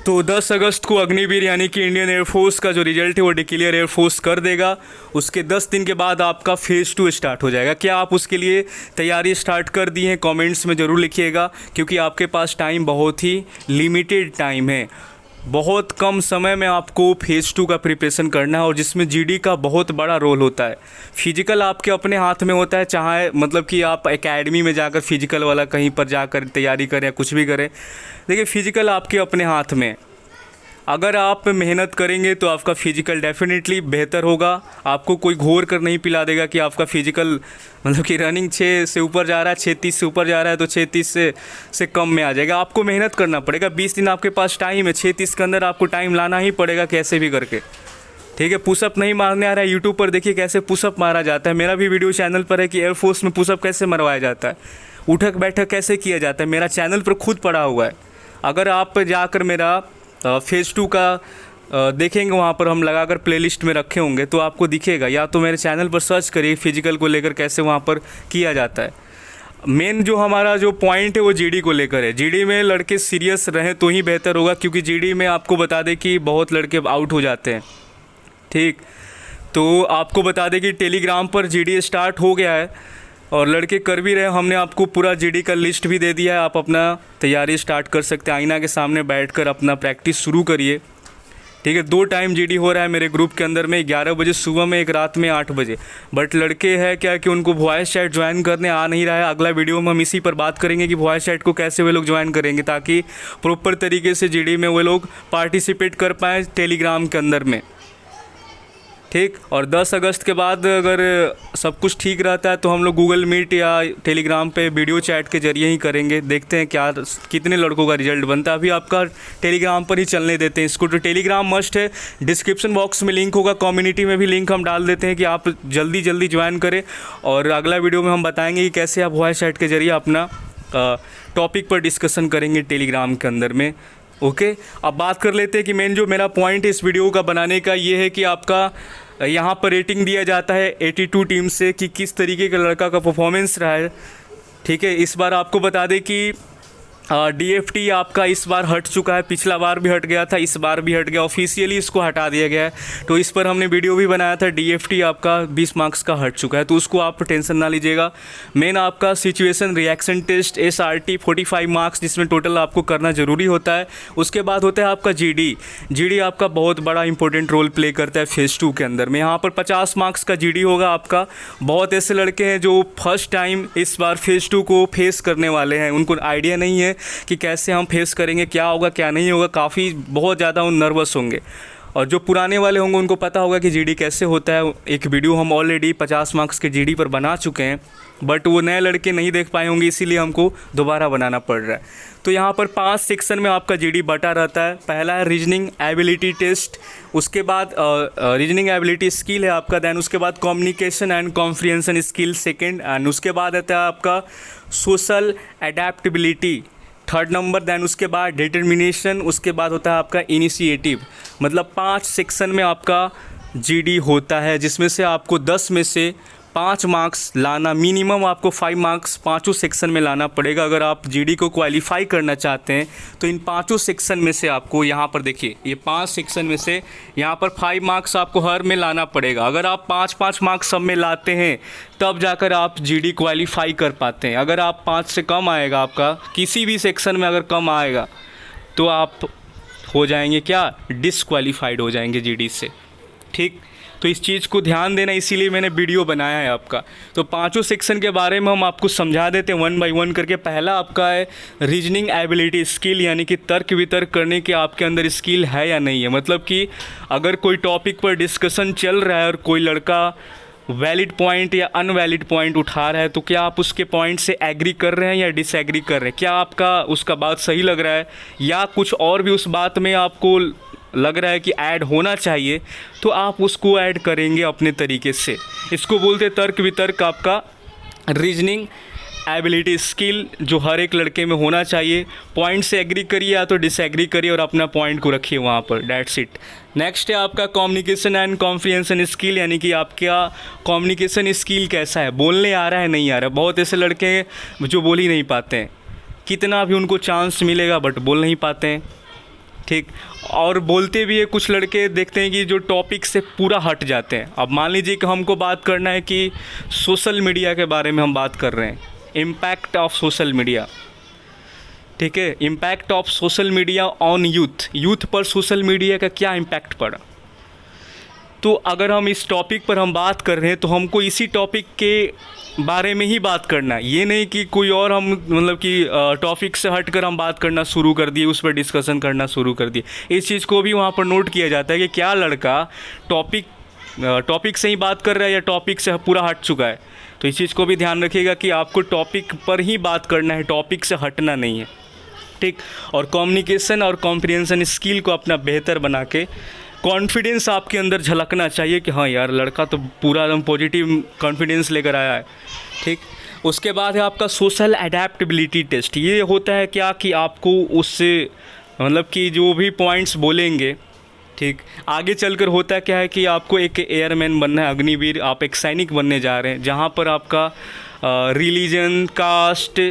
तो 10 अगस्त को अग्निवीर यानी कि इंडियन एयरफोर्स का जो रिजल्ट है वो डिक्लेयर एयरफोर्स कर देगा। उसके 10 दिन के बाद आपका फेज़ 2 स्टार्ट हो जाएगा। क्या आप उसके लिए तैयारी स्टार्ट कर दी हैं? कमेंट्स में ज़रूर लिखिएगा, क्योंकि आपके पास टाइम बहुत ही लिमिटेड टाइम है। बहुत कम समय में आपको फेज़ 2 का प्रिपरेशन करना है, और जिसमें जीडी का बहुत बड़ा रोल होता है। फिजिकल आपके अपने हाथ में होता है, चाहे मतलब कि आप एकेडमी में जाकर फिजिकल वाला कहीं पर जाकर तैयारी करें या कुछ भी करें। देखिए, फिजिकल आपके अपने हाथ में, अगर आप मेहनत करेंगे तो आपका फ़िज़िकल डेफिनेटली बेहतर होगा। आपको कोई घोर कर नहीं पिला देगा कि आपका फ़िज़िकल मतलब कि रनिंग 6 से ऊपर जा रहा है, 6:30 से ऊपर जा रहा है तो 6:30 से कम में आ जाएगा। आपको मेहनत करना पड़ेगा। 20 दिन आपके पास टाइम है, 6:30 के अंदर आपको टाइम लाना ही पड़ेगा कैसे भी करके। ठीक है, पुशअप नहीं मारने आ रहा है, यूट्यूब पर देखिए कैसे पुशअप मारा जाता है। मेरा भी वीडियो चैनल पर है कि एयरफोर्स में पुशअप कैसे मरवाया जाता है, उठक बैठक कैसे किया जाता है, मेरा चैनल पर खुद पड़ा हुआ है। अगर आप जाकर मेरा फेज़ 2 का देखेंगे, वहाँ पर हम लगाकर प्लेलिस्ट में रखे होंगे तो आपको दिखेगा, या तो मेरे चैनल पर सर्च करिए फिजिकल को लेकर कैसे वहाँ पर किया जाता है। मेन जो हमारा जो पॉइंट है वो जीडी को लेकर है। जीडी में लड़के सीरियस रहें तो ही बेहतर होगा, क्योंकि जीडी में आपको बता दें कि बहुत लड़के आउट हो जाते हैं। ठीक, तो आपको बता दें कि टेलीग्राम पर जीडी स्टार्ट हो गया है और लड़के कर भी रहे हैं। हमने आपको पूरा जीडी का लिस्ट भी दे दिया है, आप अपना तैयारी स्टार्ट कर सकते हैं। आईना के सामने बैठकर अपना प्रैक्टिस शुरू करिए। ठीक है, 2 टाइम जीडी हो रहा है मेरे ग्रुप के अंदर में, 11 बजे सुबह में, एक रात में 8 बजे। बट लड़के हैं क्या कि उनको वॉइस चैट ज्वाइन करने आ नहीं रहा है। अगला वीडियो में हम इसी पर बात करेंगे कि वॉइस चैट को कैसे वे लोग ज्वाइन करेंगे, ताकि प्रॉपर तरीके से जीडी में वे लोग पार्टिसिपेट कर पाएँ टेलीग्राम के अंदर में। ठीक, और 10 अगस्त के बाद अगर सब कुछ ठीक रहता है तो हम लोग गूगल मीट या टेलीग्राम पे वीडियो चैट के ज़रिए ही करेंगे। देखते हैं क्या कितने लड़कों का रिजल्ट बनता है। अभी आपका टेलीग्राम पर ही चलने देते हैं इसको। तो टेलीग्राम मस्ट है, डिस्क्रिप्शन बॉक्स में लिंक होगा, कम्युनिटी में भी लिंक हम डाल देते हैं कि आप जल्दी जल्दी ज्वाइन करें। और अगला वीडियो में हम बताएँगे कि कैसे आप वॉइस चैट के ज़रिए अपना टॉपिक पर डिस्कशन करेंगे टेलीग्राम के अंदर में। ओके, अब बात कर लेते हैं कि मेन जो मेरा पॉइंट है इस वीडियो का बनाने का ये है कि आपका यहाँ पर रेटिंग दिया जाता है 82 टीम से कि किस तरीके का लड़का का परफॉर्मेंस रहा है। ठीक है, इस बार आपको बता दें कि DFT आपका इस बार हट चुका है। पिछला बार भी हट गया था, इस बार भी हट गया, ऑफिशियली इसको हटा दिया गया है। तो इस पर हमने वीडियो भी बनाया था। DFT आपका 20 मार्क्स का हट चुका है, तो उसको आप टेंशन ना लीजिएगा। मेन आपका situation reaction test SRT 45 marks, जिसमें टोटल आपको करना ज़रूरी होता है। उसके बाद होता है आपका GD आपका बहुत बड़ा इंपॉर्टेंट रोल प्ले करता है फेज़ 2 के अंदर में। यहाँ पर 50 मार्क्स का GD होगा आपका। बहुत ऐसे लड़के हैं जो फर्स्ट टाइम इस बार फेज़ 2 को फेस करने वाले हैं, उनको आइडिया नहीं है कि कैसे हम फेस करेंगे, क्या होगा क्या नहीं होगा। काफ़ी बहुत ज़्यादा नर्वस होंगे, और जो पुराने वाले होंगे उनको पता होगा कि जीडी कैसे होता है। एक वीडियो हम ऑलरेडी 50 मार्क्स के जीडी पर बना चुके हैं, बट वो नए लड़के नहीं देख पाए होंगे, इसीलिए हमको दोबारा बनाना पड़ रहा है। तो यहाँ पर 5 सेक्शन में आपका जीडी बटा रहता है। पहला है रीजनिंग एबिलिटी टेस्ट, उसके बाद रीजनिंग एबिलिटी स्किल है आपका, दैन उसके बाद communication and comprehension skill second, and उसके बाद आता है आपका social adaptability 3rd number, then उसके बाद डिटर्मिनेशन, उसके बाद होता है आपका इनिशिएटिव। मतलब 5 सेक्शन में आपका जीडी होता है, जिसमें से आपको 10 में से 5 मार्क्स लाना, मिनिमम आपको 5 मार्क्स पाँचों सेक्शन में लाना पड़ेगा। अगर आप जीडी को क्वालिफाई करना चाहते हैं तो इन 5 सेक्शन में से आपको, यहाँ पर देखिए ये 5 सेक्शन में से यहाँ पर 5 मार्क्स आपको हर में लाना पड़ेगा। अगर आप 5-5 मार्क्स सब में लाते हैं तब जाकर आप जीडी क्वालिफाई कर पाते हैं। अगर आप 5 से कम आएगा, आपका किसी भी सेक्शन में अगर कम आएगा तो आप हो जाएंगे क्या, डिसक्वालीफाइड हो जाएंगे जीडी से। ठीक, तो इस चीज़ को ध्यान देना, इसीलिए मैंने वीडियो बनाया है आपका। तो 5 सेक्शन के बारे में हम आपको समझा देते हैं 1 बाय 1 करके। पहला आपका है रीजनिंग एबिलिटी स्किल, यानी कि तर्क वितर्क करने के आपके अंदर स्किल है या नहीं है। मतलब कि अगर कोई टॉपिक पर डिस्कशन चल रहा है और कोई लड़का वैलिड पॉइंट या अनवैलिड पॉइंट उठा रहा है, तो क्या आप उसके पॉइंट से एग्री कर रहे हैं या डिसएग्री कर रहे हैं। क्या आपका उसका बात सही लग रहा है या कुछ और भी उस बात में आपको लग रहा है कि ऐड होना चाहिए, तो आप उसको ऐड करेंगे अपने तरीके से। इसको बोलते तर्क वितर्क आपका रीजनिंग एबिलिटी स्किल, जो हर एक लड़के में होना चाहिए। पॉइंट से एग्री करिए या तो डिसएग्री करिए और अपना पॉइंट को रखिए वहाँ पर, दैट्स इट। नेक्स्ट है आपका कम्युनिकेशन एंड कॉम्प्रिहेंशन स्किल, यानी कि आपका कम्युनिकेशन स्किल कैसा है, बोलने आ रहा है नहीं आ रहा है। बहुत ऐसे लड़के हैं जो बोल ही नहीं पाते हैं, कितना भी उनको चांस मिलेगा बट बोल नहीं पाते हैं। ठीक। और बोलते भी है कुछ लड़के, देखते हैं कि जो टॉपिक से पूरा हट जाते हैं। अब मान लीजिए कि हमको बात करना है कि सोशल मीडिया के बारे में हम बात कर रहे हैं, इम्पैक्ट ऑफ सोशल मीडिया, ठीक है, impact of social media on youth, youth पर सोशल मीडिया का क्या इम्पैक्ट पड़ा। तो अगर हम इस टॉपिक पर हम बात कर रहे हैं तो हमको इसी टॉपिक के बारे में ही बात करना है, ये नहीं कि कोई और हम मतलब कि टॉपिक से हटकर हम बात करना शुरू कर दिए, उस पर डिस्कशन करना शुरू कर दिए। इस चीज़ को भी वहाँ पर नोट किया जाता है कि क्या लड़का टॉपिक से ही बात कर रहा है या टॉपिक से पूरा हट चुका है। तो इस चीज़ को भी ध्यान रखिएगा कि आपको टॉपिक पर ही बात करना है, टॉपिक से हटना नहीं है, ठीक। और कम्युनिकेशन और कॉम्प्रिहेंशन स्किल को अपना बेहतर बना के कॉन्फिडेंस आपके अंदर झलकना चाहिए कि हाँ यार लड़का तो पूरा एकदम पॉजिटिव कॉन्फिडेंस लेकर आया है, ठीक। उसके बाद है आपका सोशल एडेप्टेबिलिटी टेस्ट। ये होता है क्या कि आपको उससे मतलब कि जो भी पॉइंट्स बोलेंगे, ठीक, आगे चलकर होता क्या है कि आपको एक एयरमैन बनना है, अग्निवीर, आप एक सैनिक बनने जा रहे हैं, जहाँ पर आपका रिलीजन, कास्ट,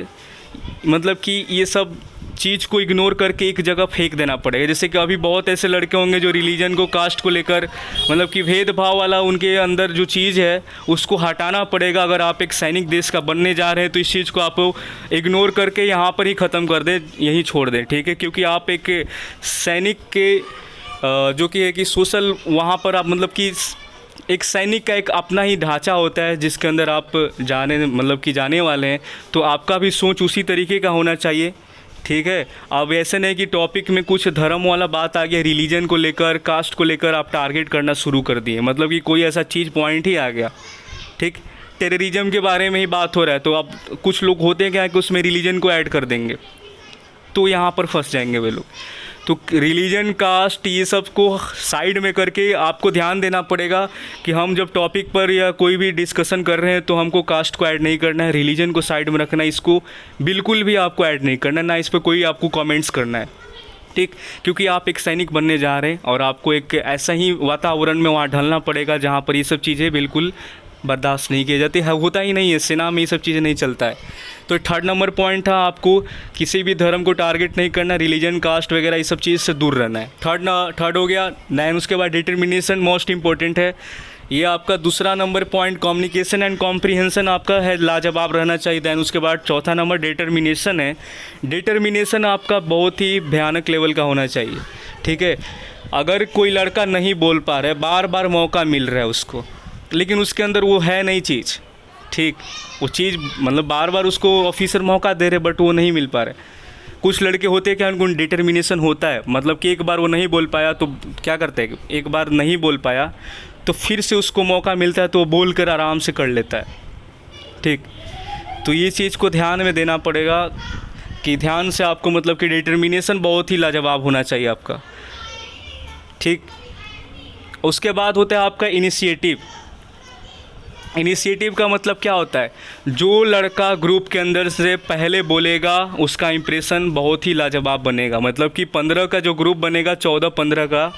मतलब कि ये सब चीज़ को इग्नोर करके एक जगह फेंक देना पड़ेगा। जैसे कि अभी बहुत ऐसे लड़के होंगे जो रिलीजन को, कास्ट को लेकर मतलब कि भेदभाव वाला उनके अंदर जो चीज़ है उसको हटाना पड़ेगा। अगर आप एक सैनिक देश का बनने जा रहे हैं तो इस चीज़ को आप इग्नोर करके यहाँ पर ही ख़त्म कर दें, यहीं छोड़ दें, ठीक है। क्योंकि आप एक सैनिक के जो कि है कि सोशल, वहाँ पर आप मतलब कि एक सैनिक का एक अपना ही ढांचा होता है जिसके अंदर आप जाने वाले हैं, तो आपका भी सोच उसी तरीके का होना चाहिए, ठीक है। अब ऐसे नहीं कि टॉपिक में कुछ धर्म वाला बात आ गया, रिलीजन को लेकर, कास्ट को लेकर आप टारगेट करना शुरू कर दिए, मतलब कि कोई ऐसा चीज़ पॉइंट ही आ गया, ठीक। टेररिज्म के बारे में ही बात हो रहा है तो अब कुछ लोग होते हैं क्या कि उसमें रिलीजन को ऐड कर देंगे, तो यहाँ पर फंस जाएंगे वे लोग। तो रिलीजन, कास्ट, ये सब को साइड में करके आपको ध्यान देना पड़ेगा कि हम जब टॉपिक पर या कोई भी डिस्कशन कर रहे हैं तो हमको कास्ट को ऐड नहीं करना है, रिलीजन को साइड में रखना है, इसको बिल्कुल भी आपको ऐड नहीं करना, ना इस पर कोई आपको कमेंट्स करना है, ठीक। क्योंकि आप एक सैनिक बनने जा रहे हैं और आपको एक ऐसा ही वातावरण में वहाँ ढलना पड़ेगा जहाँ पर ये सब चीज़ें बिल्कुल बर्दाश्त नहीं की जाती है, होता ही नहीं है, सेना में ये सब चीज़ें नहीं चलता है। तो थर्ड नंबर पॉइंट था, आपको किसी भी धर्म को टारगेट नहीं करना, रिलीजन, कास्ट वगैरह ये सब चीज़ से दूर रहना है। थर्ड हो गया। दैन उसके बाद डिटर्मिनेशन मोस्ट इंपॉर्टेंट है, ये आपका दूसरा number point. Communication and comprehension आपका है लाजवाब रहना चाहिए। दैन उसके बाद चौथा नंबर डिटर्मिनेशन है। डिटर्मिनेशन आपका बहुत ही भयानक लेवल का होना चाहिए, ठीक है। अगर कोई लड़का नहीं बोल पा रहा है, बार बार मौका मिल रहा है उसको, लेकिन उसके अंदर वो है नहीं चीज़, ठीक, वो चीज़ मतलब बार बार उसको ऑफिसर मौका दे रहे बट वो नहीं मिल पा रहे। कुछ लड़के होते हैं क्या, उनको डिटर्मिनेशन होता है, मतलब कि एक बार वो नहीं बोल पाया तो क्या करते हैं, एक बार नहीं बोल पाया तो फिर से उसको मौका मिलता है तो वो बोल कर आराम से कर लेता है, ठीक। तो ये चीज़ को ध्यान में देना पड़ेगा कि ध्यान से आपको मतलब कि डिटर्मिनेशन बहुत ही लाजवाब होना चाहिए आपका, ठीक। उसके बाद होता है आपका इनिशिएटिव। इनिशिएटिव का मतलब क्या होता है, जो लड़का ग्रुप के अंदर से पहले बोलेगा उसका इंप्रेशन बहुत ही लाजवाब बनेगा। मतलब कि 15 का जो ग्रुप बनेगा, 14-15 का,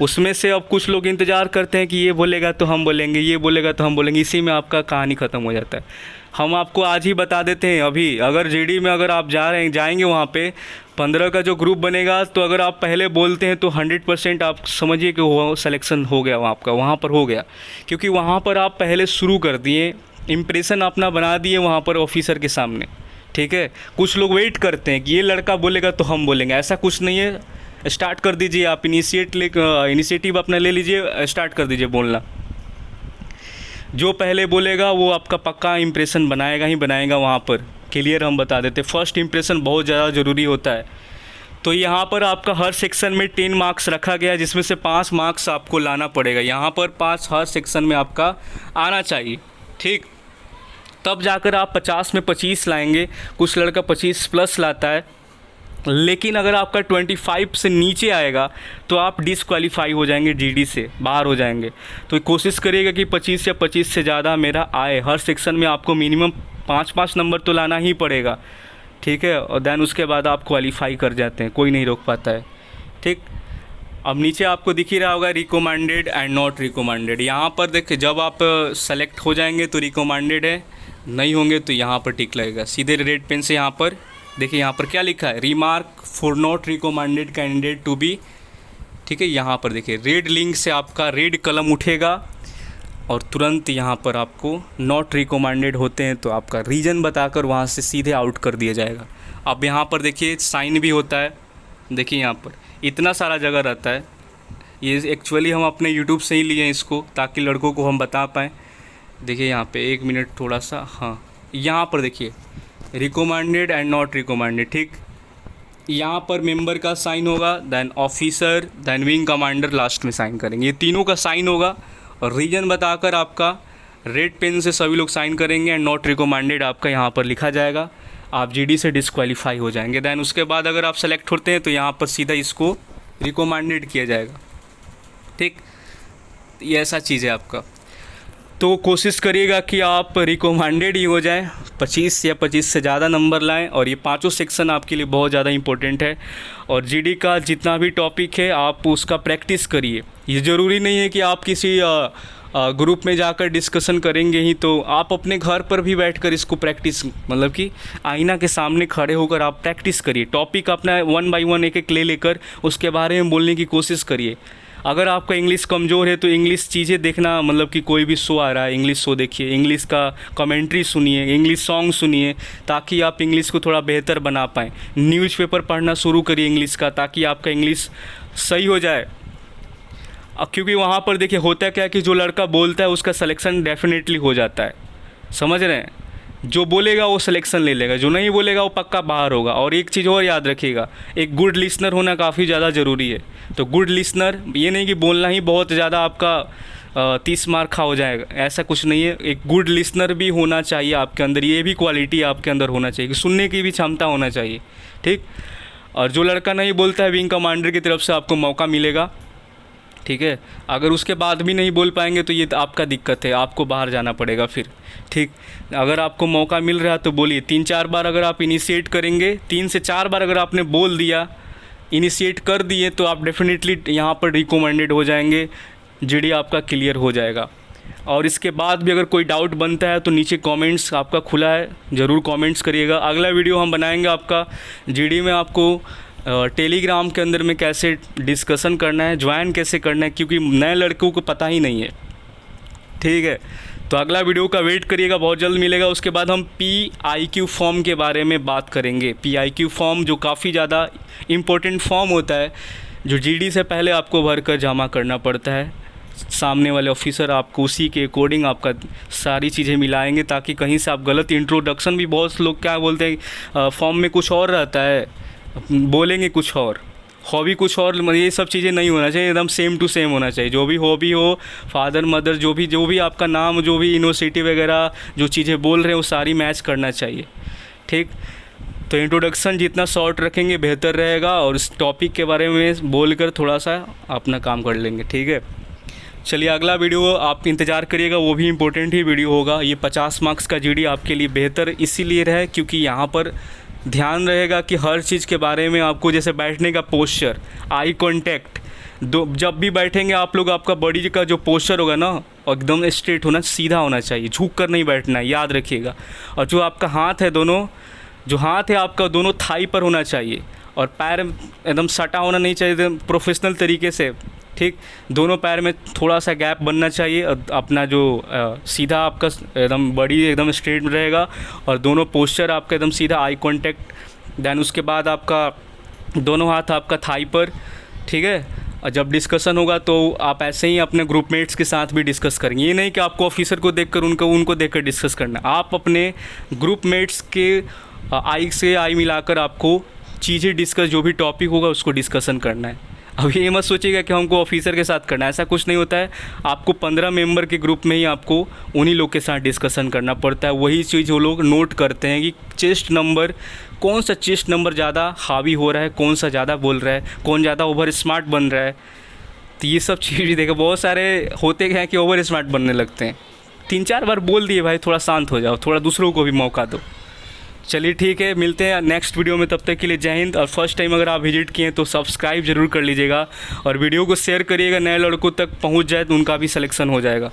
उसमें से अब कुछ लोग इंतज़ार करते हैं कि ये बोलेगा तो हम बोलेंगे, ये बोलेगा तो हम बोलेंगे, इसी में आपका कहानी ख़त्म हो जाता है। हम आपको आज ही बता देते हैं, अभी अगर जीडी में अगर आप जाएंगे वहाँ पे 15 का जो ग्रुप बनेगा, तो अगर आप पहले बोलते हैं तो 100% आप समझिए कि वो सिलेक्शन हो गया आपका, वहाँ पर हो गया। क्योंकि वहाँ पर आप पहले शुरू कर दिए, इम्प्रेशन अपना बना दिए वहाँ पर ऑफिसर के सामने, ठीक है। कुछ लोग वेट करते हैं कि ये लड़का बोलेगा तो हम बोलेंगे, ऐसा कुछ नहीं है। स्टार्ट कर दीजिए आप, इनिशिएटिव अपना ले लीजिए, स्टार्ट कर दीजिए बोलना। जो पहले बोलेगा वो आपका पक्का इंप्रेशन बनाएगा ही बनाएगा वहाँ पर, क्लियर हम बता देते। फर्स्ट इंप्रेशन बहुत ज़्यादा ज़रूरी होता है। तो यहाँ पर आपका हर सेक्शन में 10 मार्क्स रखा गया, जिसमें से 5 मार्क्स आपको लाना पड़ेगा। यहाँ पर 5 हर सेक्शन में आपका आना चाहिए, ठीक। तब जाकर आप 50 में 25 लाएंगे। कुछ लड़का 25 प्लस लाता है, लेकिन अगर आपका 25 से नीचे आएगा तो आप डिसक्वालीफाई हो जाएंगे, जीडी से बाहर हो जाएंगे। तो कोशिश करिएगा कि 25 या 25 से ज़्यादा मेरा आए। हर सेक्शन में आपको मिनिमम 5-5 नंबर तो लाना ही पड़ेगा, ठीक है। और दैन उसके बाद आप क्वालिफाई कर जाते हैं, कोई नहीं रोक पाता है, ठीक। अब नीचे आपको दिख ही रहा होगा रिकमेंडेड एंड नॉट रिकमेंडेड। यहाँ पर देखिए, जब आप सेलेक्ट हो जाएंगे तो रिकमेंडेड है, नहीं होंगे तो यहाँ पर टिक लगेगा। सीधे रेड पेन से यहाँ पर देखिए यहाँ पर क्या लिखा है, remark for not recommended candidate to be, ठीक है। यहाँ पर देखिए रेड लिंक से आपका रेड कलम उठेगा और तुरंत यहाँ पर आपको नॉट रिकमेंडेड होते हैं तो आपका रीज़न बताकर वहाँ से सीधे आउट कर दिया जाएगा। अब यहाँ पर देखिए साइन भी होता है, देखिए यहाँ पर इतना सारा जगह रहता है। ये एक्चुअली हम अपने यूट्यूब से ही लिए हैं इसको, ताकि लड़कों को हम बता पाएँ। देखिए यहाँ पे 1 मिनट थोड़ा सा, हाँ यहाँ पर देखिए रिकमेंडेड एंड नॉट रिकमेंडेड, ठीक। यहाँ पर मेंबर का साइन होगा, then officer, then wing commander last में साइन करेंगे। ये तीनों का साइन होगा और रीजन बताकर आपका रेड पेन से सभी लोग साइन करेंगे एंड नॉट रिकमेंडेड आपका यहाँ पर लिखा जाएगा। आप जीडी से डिस्क्वालीफाई हो जाएंगे। देन उसके बाद अगर आप सेलेक्ट होते हैं तो यहाँ पर सीधा इसको रिकमेंडेड किया जाएगा, ठीक। ये ऐसा चीज़ है आपका। तो कोशिश करिएगा कि आप रिकमेंडेड ही हो जाएं, 25 या 25 से ज़्यादा नंबर लाएं। और ये पांचों सेक्शन आपके लिए बहुत ज़्यादा इंपॉर्टेंट है। और जीडी का जितना भी टॉपिक है आप उसका प्रैक्टिस करिए। ये ज़रूरी नहीं है कि आप किसी ग्रुप में जाकर डिस्कशन करेंगे ही, तो आप अपने घर पर भी बैठकर इसको प्रैक्टिस, मतलब कि आईना के सामने खड़े होकर आप प्रैक्टिस करिए। टॉपिक अपना 1 बाय 1 एक एक ले लेकर उसके बारे में बोलने की कोशिश करिए। अगर आपका इंग्लिश कमज़ोर है तो इंग्लिश चीज़ें देखना, मतलब कि कोई भी शो आ रहा है इंग्लिश शो देखिए, इंग्लिश का कमेंट्री सुनिए, इंग्लिश सॉन्ग सुनिए, ताकि आप इंग्लिश को थोड़ा बेहतर बना पाएँ। न्यूज़पेपर पढ़ना शुरू करिए इंग्लिश का, ताकि आपका इंग्लिश सही हो जाए। क्योंकि वहाँ पर देखिए होता है क्या कि जो लड़का बोलता है उसका सिलेक्शन डेफिनेटली हो जाता है, समझ रहे हैं। जो बोलेगा वो सिलेक्शन ले लेगा, जो नहीं बोलेगा वो पक्का बाहर होगा। और एक चीज़ और याद रखिएगा, एक गुड लिसनर होना काफ़ी ज़्यादा ज़रूरी है। तो गुड लिसनर ये नहीं कि बोलना ही बहुत ज़्यादा आपका 30 मार्क का हो जाएगा, ऐसा कुछ नहीं है। एक गुड लिसनर भी होना चाहिए आपके अंदर, ये भी क्वालिटी आपके अंदर होना चाहिए कि सुनने की भी क्षमता होना चाहिए, ठीक। और जो लड़का नहीं बोलता है विंग कमांडर की तरफ से आपको मौका मिलेगा, ठीक है। अगर उसके बाद भी नहीं बोल पाएंगे तो ये आपका दिक्कत है, आपको बाहर जाना पड़ेगा फिर, ठीक। अगर आपको मौका मिल रहा है तो बोलिए। 3-4 बार अगर आप इनिशिएट करेंगे, 3 से 4 बार अगर आपने बोल दिया, इनिशिएट कर दिए, तो आप डेफिनेटली यहाँ पर रिकमेंडेड हो जाएंगे, जीडी आपका क्लियर हो जाएगा। और इसके बाद भी अगर कोई डाउट बनता है तो नीचे कमेंट्स आपका खुला है, ज़रूर कमेंट्स करिएगा। अगला वीडियो हम बनाएंगे आपका जीडी में आपको टेलीग्राम के अंदर में कैसे डिस्कशन करना है, ज्वाइन कैसे करना है, क्योंकि नए लड़कों को पता ही नहीं है, ठीक है। तो अगला वीडियो का वेट करिएगा, बहुत जल्द मिलेगा। उसके बाद हम PIQ फॉर्म के बारे में बात करेंगे। PIQ फॉर्म जो काफ़ी ज़्यादा इम्पोर्टेंट फॉर्म होता है, जो जीडी से पहले आपको भर कर जमा करना पड़ता है। सामने वाले ऑफिसर आपको उसी के अकॉर्डिंग आपका सारी चीज़ें मिलाएंगे, ताकि कहीं से आप गलत इंट्रोडक्शन भी, बहुत लोग क्या बोलते हैं फॉर्म में कुछ और रहता है, बोलेंगे कुछ और, हॉबी कुछ और, ये सब चीज़ें नहीं होना चाहिए, एकदम सेम टू सेम होना चाहिए। जो भी हॉबी हो, फादर मदर, जो भी आपका नाम, जो भी यूनिवर्सिटी वगैरह जो चीज़ें बोल रहे हैं वो सारी मैच करना चाहिए, ठीक। तो इंट्रोडक्शन जितना शॉर्ट रखेंगे बेहतर रहेगा, और इस टॉपिक के बारे में बोलकर थोड़ा सा अपना काम कर लेंगे, ठीक है। चलिए अगला वीडियो आप इंतज़ार करिएगा, वो भी इम्पोर्टेंट ही वीडियो होगा। ये 50 मार्क्स का जीडी आपके लिए बेहतर इसीलिए रहे क्योंकि यहाँ पर ध्यान रहेगा कि हर चीज़ के बारे में आपको, जैसे बैठने का पोस्चर, आई कांटेक्ट, जब भी बैठेंगे आप लोग, आपका बॉडी का जो पोस्चर होगा ना एकदम स्ट्रेट होना, सीधा होना चाहिए, झुक कर नहीं बैठना है, याद रखिएगा। और जो आपका हाथ है, जो हाथ है आपका दोनों थाई पर होना चाहिए, और पैर एकदम सटा होना नहीं चाहिए, एकदम प्रोफेशनल तरीके से, ठीक। दोनों पैर में थोड़ा सा गैप बनना चाहिए, अपना जो सीधा आपका एकदम बॉडी एकदम स्ट्रेट रहेगा, और दोनों पोस्चर आपका एकदम सीधा, आई कांटेक्ट। देन उसके बाद आपका दोनों हाथ आपका थाई पर, ठीक है। और जब डिस्कशन होगा तो आप ऐसे ही अपने ग्रुपमेट्स के साथ भी डिस्कस करेंगे। ये नहीं कि आपको ऑफिसर को देखकर उनको देखकर डिस्कस करना, आप अपने ग्रुपमेट्स के आई से आई मिलाकर आपको चीज़ें डिस्कस, जो भी टॉपिक होगा उसको डिस्कसन करना है। अब ये मत सोचिएगा कि हमको ऑफिसर के साथ करना है, ऐसा कुछ नहीं होता है। आपको 15 मेंबर के ग्रुप में ही आपको उन्हीं लोग के साथ डिस्कशन करना पड़ता है। वही चीज़ वो लोग नोट करते हैं कि चेस्ट नंबर, कौन सा चेस्ट नंबर ज़्यादा हावी हो रहा है, कौन सा ज़्यादा बोल रहा है, कौन ज़्यादा ओवर स्मार्ट बन रहा है। तो ये सब चीज़ भी देखो, बहुत सारे होते हैं कि ओवर स्मार्ट बनने लगते हैं। 3-4 बार बोल दिए भाई, थोड़ा शांत हो जाओ, थोड़ा दूसरों को भी मौका दो। चलिए ठीक है, मिलते हैं नेक्स्ट वीडियो में, तब तक के लिए जय हिंद। और फर्स्ट टाइम अगर आप विजिट किए तो सब्सक्राइब जरूर कर लीजिएगा, और वीडियो को शेयर करिएगा, नए लड़कों तक पहुंच जाए तो उनका भी सिलेक्शन हो जाएगा।